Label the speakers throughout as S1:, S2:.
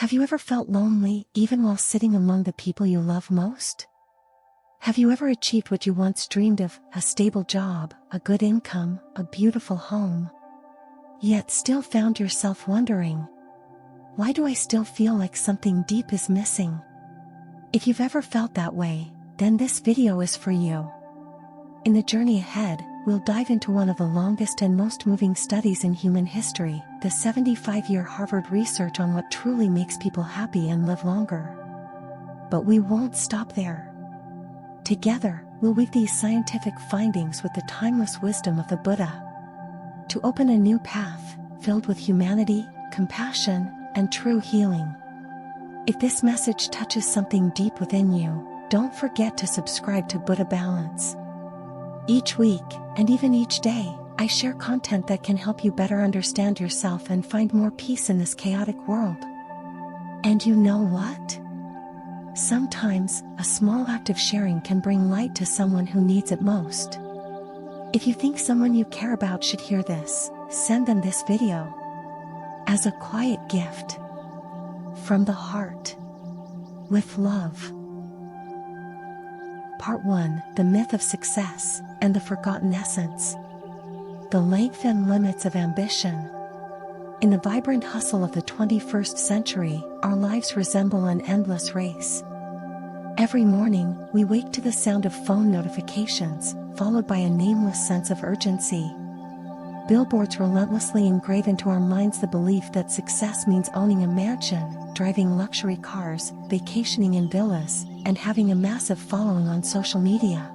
S1: Have you ever felt lonely, even while sitting among the people you love most? Have you ever achieved what you once dreamed of, a stable job, a good income, a beautiful home, yet still found yourself wondering, why do I still feel like something deep is missing? If you've ever felt that way, then this video is for you. In the journey ahead, we'll dive into one of the longest and most moving studies in human history, the 75-year Harvard research on what truly makes people happy and live longer. But we won't stop there. Together, we'll weave these scientific findings with the timeless wisdom of the Buddha to open a new path, filled with humanity, compassion, and true healing. If this message touches something deep within you, don't forget to subscribe to Buddha Balance. Each week, and even each day, I share content that can help you better understand yourself and find more peace in this chaotic world. And you know what? Sometimes, a small act of sharing can bring light to someone who needs it most. If you think someone you care about should hear this, send them this video as a quiet gift from the heart, with love. Part 1: The Myth of Success and the Forgotten Essence. The length and limits of ambition. In the vibrant hustle of the 21st century, our lives resemble an endless race. Every morning, we wake to the sound of phone notifications, followed by a nameless sense of urgency. Billboards relentlessly engrave into our minds the belief that success means owning a mansion, driving luxury cars, vacationing in villas, and having a massive following on social media.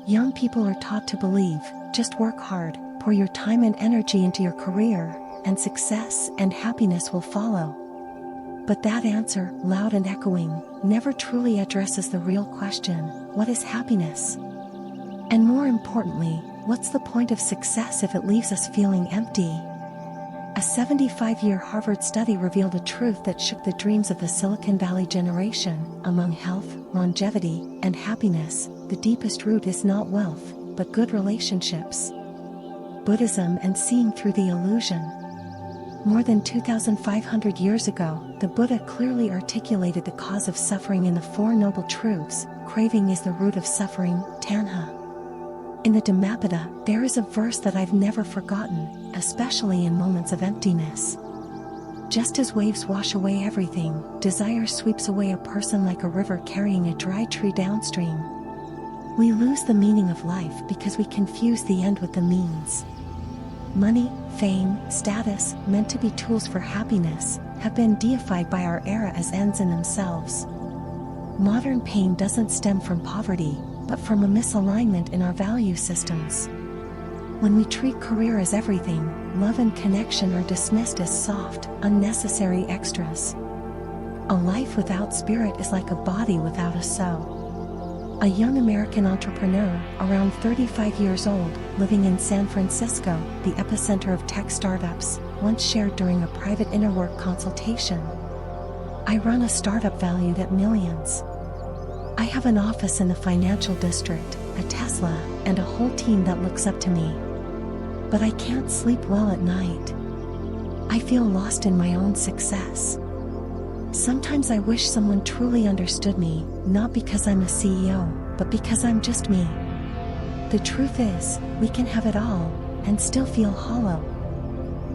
S1: Young people are taught to believe, just work hard, pour your time and energy into your career, and success and happiness will follow. But that answer, loud and echoing, never truly addresses the real question: what is happiness? And more importantly, what's the point of success if it leaves us feeling empty? A 75-year Harvard study revealed a truth that shook the dreams of the Silicon Valley generation. Among health, longevity, and happiness, the deepest root is not wealth, but good relationships. Buddhism and seeing through the illusion. More than 2,500 years ago, the Buddha clearly articulated the cause of suffering in the Four Noble Truths. Craving is the root of suffering, tanha. In the Dhammapada, there is a verse that I've never forgotten, especially in moments of emptiness. Just as waves wash away everything, desire sweeps away a person like a river carrying a dry tree downstream. We lose the meaning of life because we confuse the end with the means. Money, fame, status, meant to be tools for happiness, have been deified by our era as ends in themselves. Modern pain doesn't stem from poverty, but from a misalignment in our value systems. When we treat career as everything, love and connection are dismissed as soft, unnecessary extras. A life without spirit is like a body without a soul. A young American entrepreneur, around 35 years old, living in San Francisco, the epicenter of tech startups, once shared during a private inner work consultation. I run a startup valued at millions. I have an office in the financial district, a Tesla, and a whole team that looks up to me. But I can't sleep well at night. I feel lost in my own success. Sometimes I wish someone truly understood me, not because I'm a CEO, but because I'm just me. The truth is, we can have it all, and still feel hollow.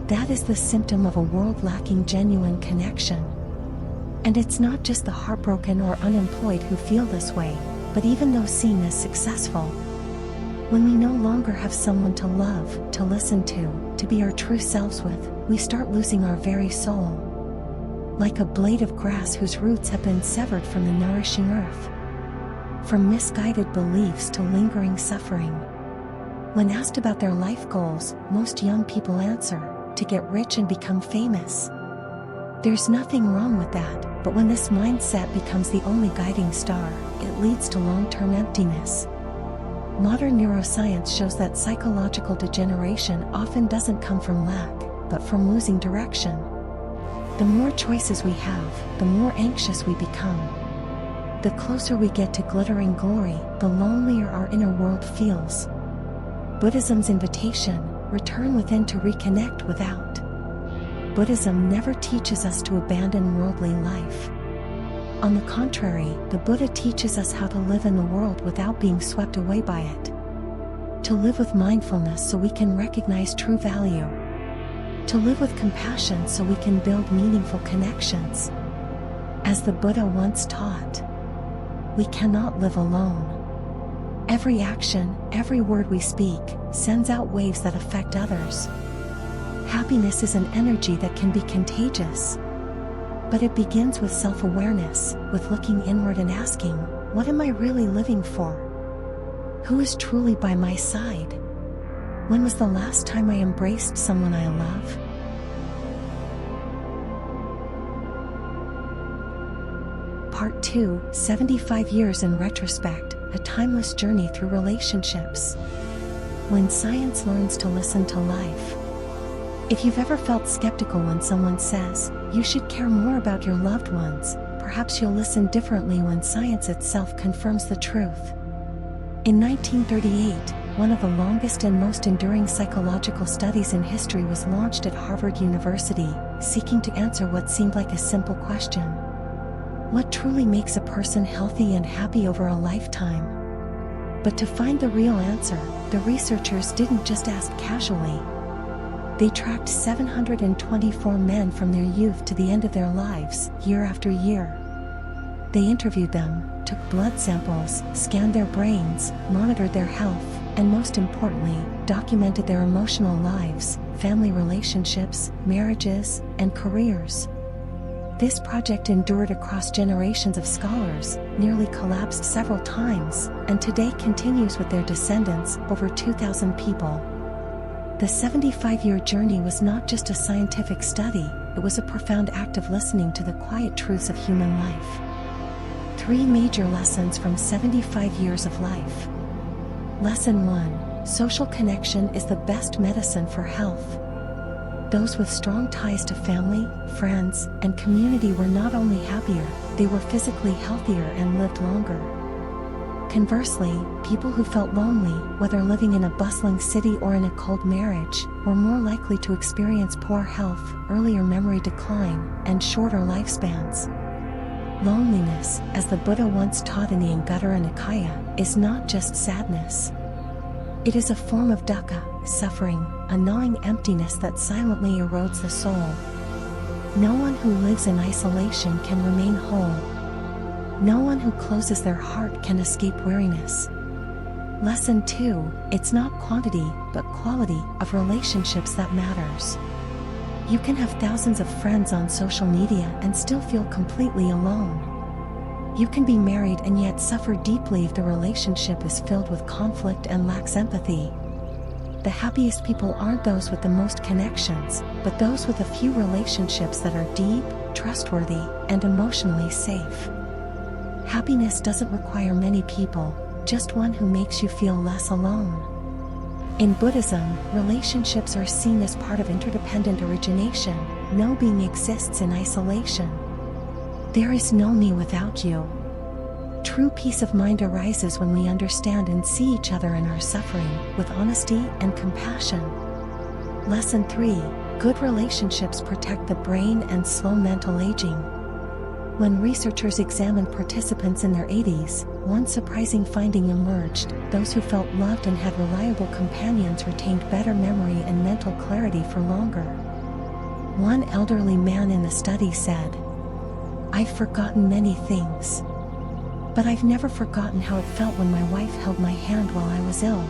S1: That is the symptom of a world lacking genuine connection. And it's not just the heartbroken or unemployed who feel this way, but even those seen as successful. When we no longer have someone to love, to listen to be our true selves with, we start losing our very soul. Like a blade of grass whose roots have been severed from the nourishing earth. From misguided beliefs to lingering suffering. When asked about their life goals, most young people answer, to get rich and become famous. There's nothing wrong with that, but when this mindset becomes the only guiding star, it leads to long-term emptiness. Modern neuroscience shows that psychological degeneration often doesn't come from lack, but from losing direction. The more choices we have, the more anxious we become. The closer we get to glittering glory, the lonelier our inner world feels. Buddhism's invitation, return within to reconnect without. Buddhism never teaches us to abandon worldly life. On the contrary, the Buddha teaches us how to live in the world without being swept away by it. To live with mindfulness so we can recognize true value. To live with compassion so we can build meaningful connections. As the Buddha once taught, we cannot live alone. Every action, every word we speak, sends out waves that affect others. Happiness is an energy that can be contagious. But it begins with self-awareness, with looking inward and asking, what am I really living for? Who is truly by my side? When was the last time I embraced someone I love? Part 2, 75 Years in Retrospect, a timeless journey through relationships. When science learns to listen to life. If you've ever felt skeptical when someone says, you should care more about your loved ones, perhaps you'll listen differently when science itself confirms the truth. In 1938, one of the longest and most enduring psychological studies in history was launched at Harvard University, seeking to answer what seemed like a simple question. What truly makes a person healthy and happy over a lifetime? But to find the real answer, the researchers didn't just ask casually. They tracked 724 men from their youth to the end of their lives, year after year. They interviewed them, took blood samples, scanned their brains, monitored their health, and most importantly, documented their emotional lives, family relationships, marriages, and careers. This project endured across generations of scholars, nearly collapsed several times, and today continues with their descendants, over 2,000 people. The 75-year journey was not just a scientific study, it was a profound act of listening to the quiet truths of human life. 3 major lessons from 75 years of life. Lesson 1. Social connection is the best medicine for health. Those with strong ties to family, friends, and community were not only happier, they were physically healthier and lived longer. Conversely, people who felt lonely, whether living in a bustling city or in a cold marriage, were more likely to experience poor health, earlier memory decline, and shorter lifespans. Loneliness, as the Buddha once taught in the Anguttara Nikaya, is not just sadness. It is a form of dukkha, suffering, a gnawing emptiness that silently erodes the soul. No one who lives in isolation can remain whole. No one who closes their heart can escape weariness. Lesson 2, it's not quantity, but quality of relationships that matters. You can have thousands of friends on social media and still feel completely alone. You can be married and yet suffer deeply if the relationship is filled with conflict and lacks empathy. The happiest people aren't those with the most connections, but those with a few relationships that are deep, trustworthy, and emotionally safe. Happiness doesn't require many people, just one who makes you feel less alone. In Buddhism, relationships are seen as part of interdependent origination. No being exists in isolation. There is no me without you. True peace of mind arises when we understand and see each other in our suffering, with honesty and compassion. Lesson 3, good relationships protect the brain and slow mental aging. When researchers examined participants in their 80s, one surprising finding emerged: those who felt loved and had reliable companions retained better memory and mental clarity for longer. One elderly man in the study said, "I've forgotten many things. But I've never forgotten how it felt when my wife held my hand while I was ill."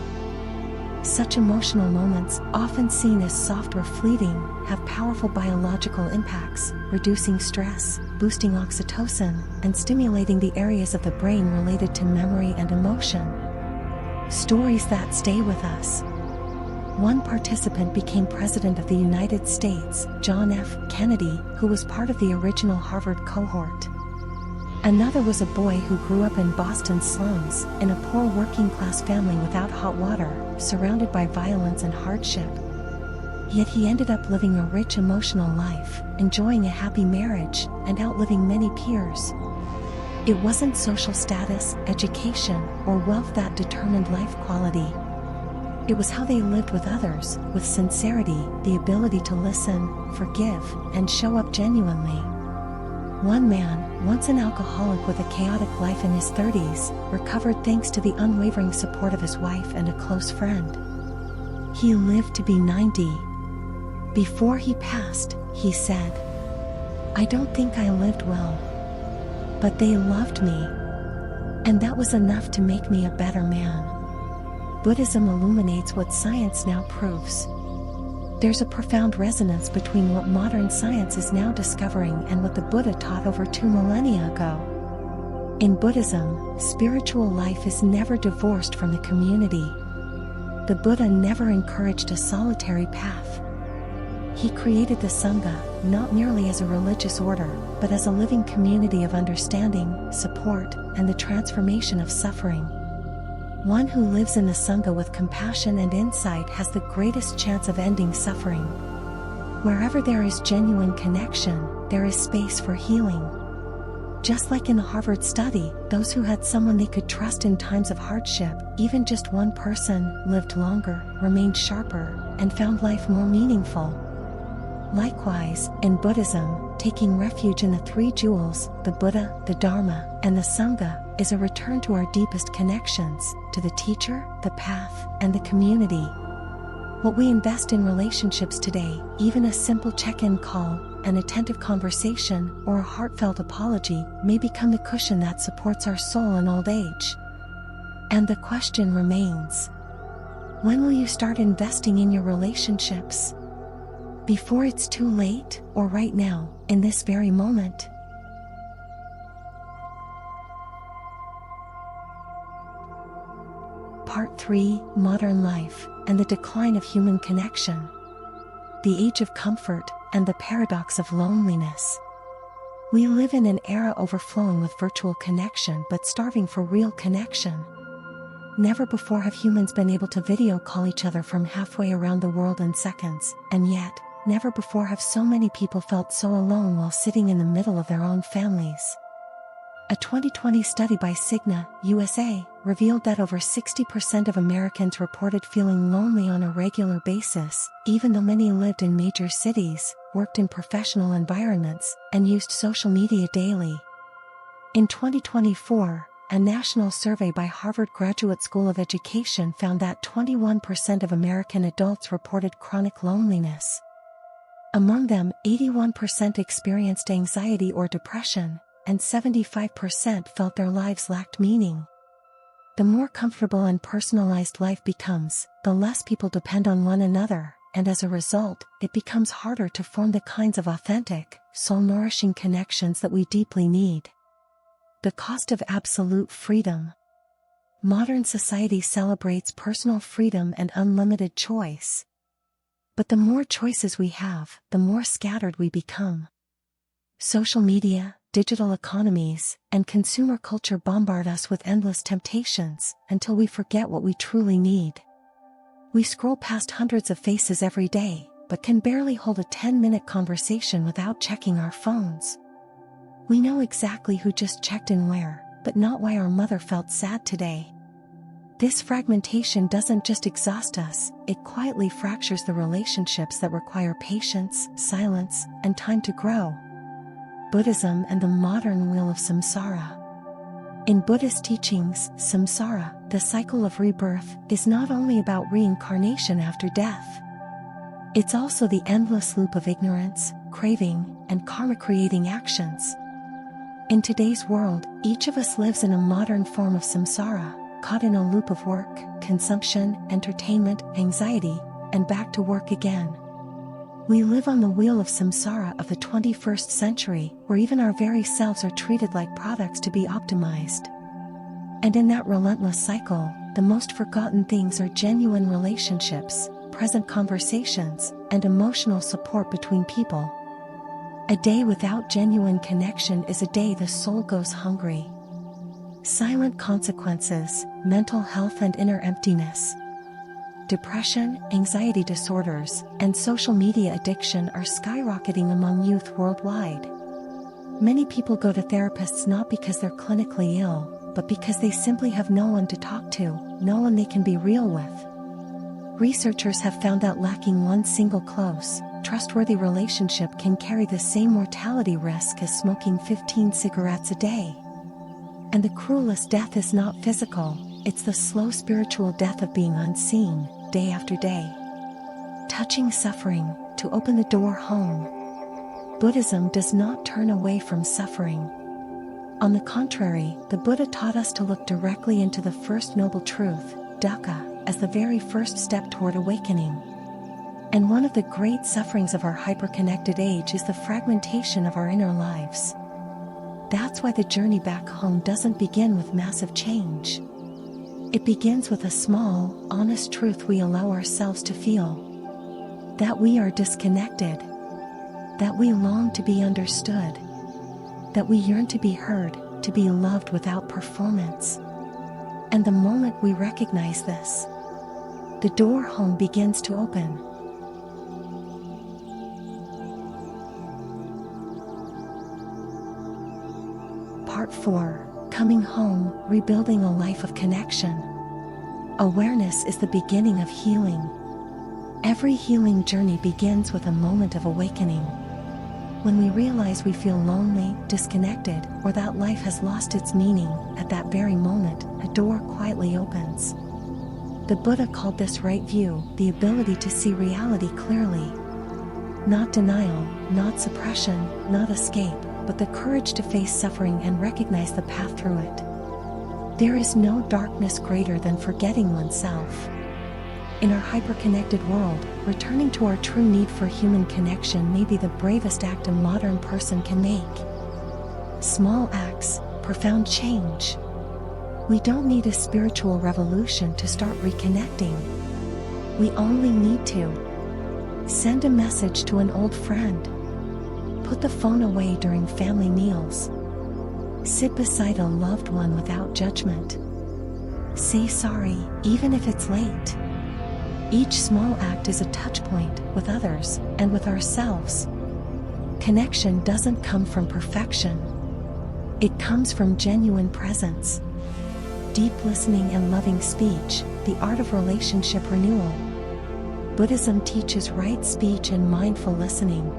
S1: Such emotional moments, often seen as soft or fleeting, have powerful biological impacts, reducing stress, boosting oxytocin, and stimulating the areas of the brain related to memory and emotion. Stories that stay with us. One participant became President of the United States, John F. Kennedy, who was part of the original Harvard cohort. Another was a boy who grew up in Boston's slums, in a poor working-class family without hot water, surrounded by violence and hardship. Yet he ended up living a rich emotional life, enjoying a happy marriage, and outliving many peers. It wasn't social status, education, or wealth that determined life quality. It was how they lived with others, with sincerity, the ability to listen, forgive, and show up genuinely. One man, once an alcoholic with a chaotic life in his 30s, recovered thanks to the unwavering support of his wife and a close friend. He lived to be 90. Before he passed, he said, "I don't think I lived well. But they loved me. And that was enough to make me a better man." Buddhism illuminates what science now proves. There's a profound resonance between what modern science is now discovering and what the Buddha taught over 2 millennia ago. In Buddhism, spiritual life is never divorced from the community. The Buddha never encouraged a solitary path. He created the Sangha, not merely as a religious order, but as a living community of understanding, support, and the transformation of suffering. One who lives in the Sangha with compassion and insight has the greatest chance of ending suffering. Wherever there is genuine connection, there is space for healing. Just like in a Harvard study, those who had someone they could trust in times of hardship, even just one person, lived longer, remained sharper, and found life more meaningful. Likewise, in Buddhism, taking refuge in the 3 jewels, the Buddha, the Dharma, and the Sangha, is a return to our deepest connections, to the teacher, the path, and the community. What we invest in relationships today, even a simple check-in call, an attentive conversation, or a heartfelt apology, may become the cushion that supports our soul in old age. And the question remains: when will you start investing in your relationships? Before it's too late, or right now, in this very moment? Part 3: Modern Life, and the Decline of Human Connection. The Age of Comfort, and the Paradox of Loneliness. We live in an era overflowing with virtual connection but starving for real connection. Never before have humans been able to video call each other from halfway around the world in seconds, and yet, never before have so many people felt so alone while sitting in the middle of their own families. A 2020 study by Cigna, USA, revealed that over 60% of Americans reported feeling lonely on a regular basis, even though many lived in major cities, worked in professional environments, and used social media daily. In 2024, a national survey by Harvard Graduate School of Education found that 21% of American adults reported chronic loneliness. Among them, 81% experienced anxiety or depression, and 75% felt their lives lacked meaning. The more comfortable and personalized life becomes, the less people depend on one another, and as a result, it becomes harder to form the kinds of authentic, soul-nourishing connections that we deeply need. The cost of absolute freedom. Modern society celebrates personal freedom and unlimited choice. But the more choices we have, the more scattered we become. Social media, digital economies, and consumer culture bombard us with endless temptations, until we forget what we truly need. We scroll past hundreds of faces every day, but can barely hold a 10-minute conversation without checking our phones. We know exactly who just checked in where, but not why our mother felt sad today. This fragmentation doesn't just exhaust us, it quietly fractures the relationships that require patience, silence, and time to grow. Buddhism and the modern wheel of samsara. In Buddhist teachings, samsara, the cycle of rebirth, is not only about reincarnation after death. It's also the endless loop of ignorance, craving, and karma-creating actions. In today's world, each of us lives in a modern form of samsara, caught in a loop of work, consumption, entertainment, anxiety, and back to work again. We live on the wheel of samsara of the 21st century, where even our very selves are treated like products to be optimized. And in that relentless cycle, the most forgotten things are genuine relationships, present conversations, and emotional support between people. A day without genuine connection is a day the soul goes hungry. Silent consequences, mental health and inner emptiness. Depression, anxiety disorders, and social media addiction are skyrocketing among youth worldwide. Many people go to therapists not because they're clinically ill, but because they simply have no one to talk to, no one they can be real with. Researchers have found that lacking one single close, trustworthy relationship can carry the same mortality risk as smoking 15 cigarettes a day. And the cruelest death is not physical, it's the slow spiritual death of being unseen, day after day. Touching suffering, to open the door home. Buddhism does not turn away from suffering. On the contrary, the Buddha taught us to look directly into the first noble truth, dukkha, as the very first step toward awakening. And one of the great sufferings of our hyper-connected age is the fragmentation of our inner lives. That's why the journey back home doesn't begin with massive change. It begins with a small, honest truth we allow ourselves to feel. That we are disconnected. That we long to be understood. That we yearn to be heard, to be loved without performance. And the moment we recognize this, the door home begins to open. Part 4. Coming Home, Rebuilding a Life of Connection. Awareness is the beginning of healing. Every healing journey begins with a moment of awakening. When we realize we feel lonely, disconnected, or that life has lost its meaning, at that very moment, a door quietly opens. The Buddha called this right view, the ability to see reality clearly. Not denial, not suppression, not escape, but the courage to face suffering and recognize the path through it. There is no darkness greater than forgetting oneself. In our hyper-connected world, returning to our true need for human connection may be the bravest act a modern person can make. Small acts, profound change. We don't need a spiritual revolution to start reconnecting. We only need to send a message to an old friend. Put the phone away during family meals. Sit beside a loved one without judgment. Say sorry, even if it's late. Each small act is a touch point with others and with ourselves. Connection doesn't come from perfection. It comes from genuine presence. Deep listening and loving speech, the art of relationship renewal. Buddhism teaches right speech and mindful listening.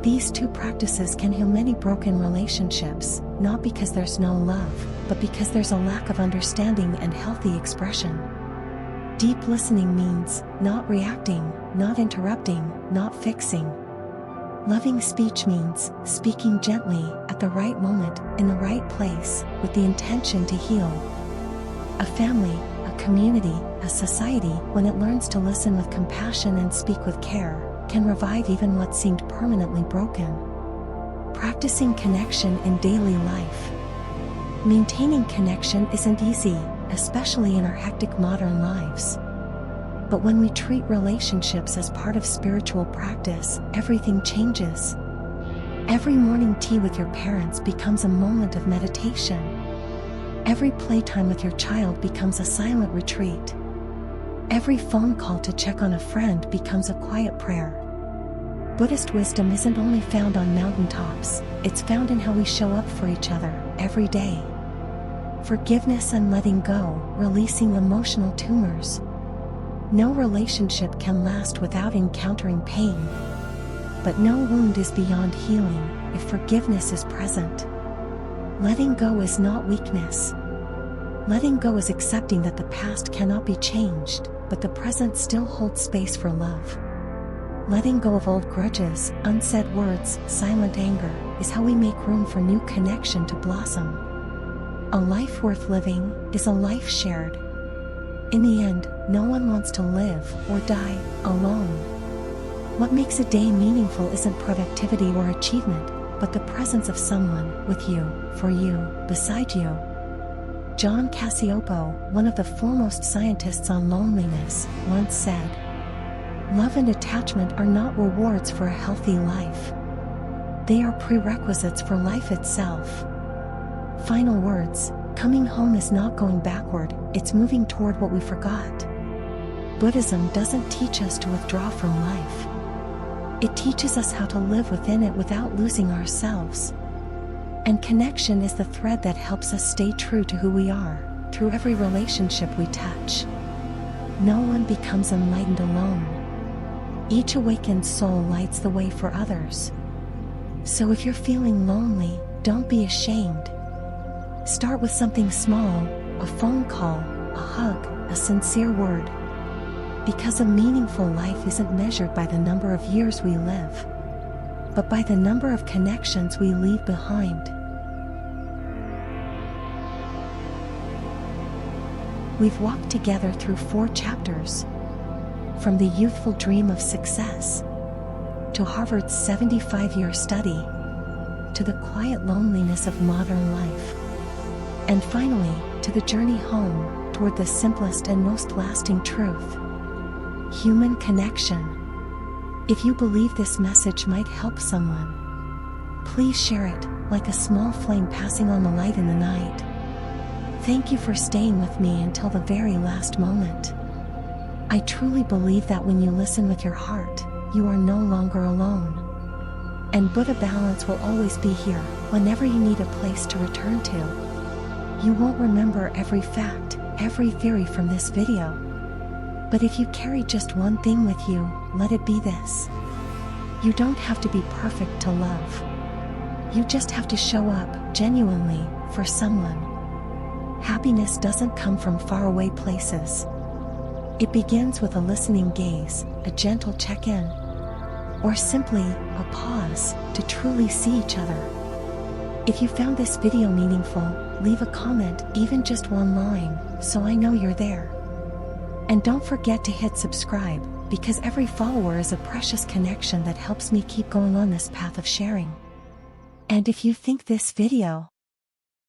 S1: These two practices can heal many broken relationships, not because there's no love, but because there's a lack of understanding and healthy expression. Deep listening means not reacting, not interrupting, not fixing. Loving speech means speaking gently, at the right moment, in the right place, with the intention to heal. A family, a community, a society, when it learns to listen with compassion and speak with care, can revive even what seemed permanently broken. Practicing connection in daily life. Maintaining connection isn't easy, especially in our hectic modern lives. But when we treat relationships as part of spiritual practice, everything changes. Every morning tea with your parents becomes a moment of meditation. Every playtime with your child becomes a silent retreat. Every phone call to check on a friend becomes a quiet prayer. Buddhist wisdom isn't only found on mountaintops, it's found in how we show up for each other, every day. Forgiveness and letting go, releasing emotional tumors. No relationship can last without encountering pain. But no wound is beyond healing, if forgiveness is present. Letting go is not weakness. Letting go is accepting that the past cannot be changed, but the present still holds space for love. Letting go of old grudges, unsaid words, silent anger, is how we make room for new connection to blossom. A life worth living is a life shared. In the end, no one wants to live or die alone. What makes a day meaningful isn't productivity or achievement, but the presence of someone with you, for you, beside you. John Cacioppo, one of the foremost scientists on loneliness, once said, "Love and attachment are not rewards for a healthy life. They are prerequisites for life itself." Final words, coming home is not going backward, it's moving toward what we forgot. Buddhism doesn't teach us to withdraw from life. It teaches us how to live within it without losing ourselves. And connection is the thread that helps us stay true to who we are, through every relationship we touch. No one becomes enlightened alone. Each awakened soul lights the way for others. So if you're feeling lonely, don't be ashamed. Start with something small, a phone call, a hug, a sincere word. Because a meaningful life isn't measured by the number of years we live, but by the number of connections we leave behind. We've walked together through 4 chapters. From the youthful dream of success, to Harvard's 75-year study, to the quiet loneliness of modern life, and finally, to the journey home toward the simplest and most lasting truth: human connection. If you believe this message might help someone, please share it, like a small flame passing on the light in the night. Thank you for staying with me until the very last moment. I truly believe that when you listen with your heart, you are no longer alone. And Buddha Balance will always be here, whenever you need a place to return to. You won't remember every fact, every theory from this video. But if you carry just one thing with you, let it be this: you don't have to be perfect to love. You just have to show up, genuinely, for someone. Happiness doesn't come from faraway places. It begins with a listening gaze, a gentle check-in, or simply a pause to truly see each other. If you found this video meaningful, leave a comment, even just one line, so I know you're there. And don't forget to hit subscribe, because every follower is a precious connection that helps me keep going on this path of sharing. And if you think this video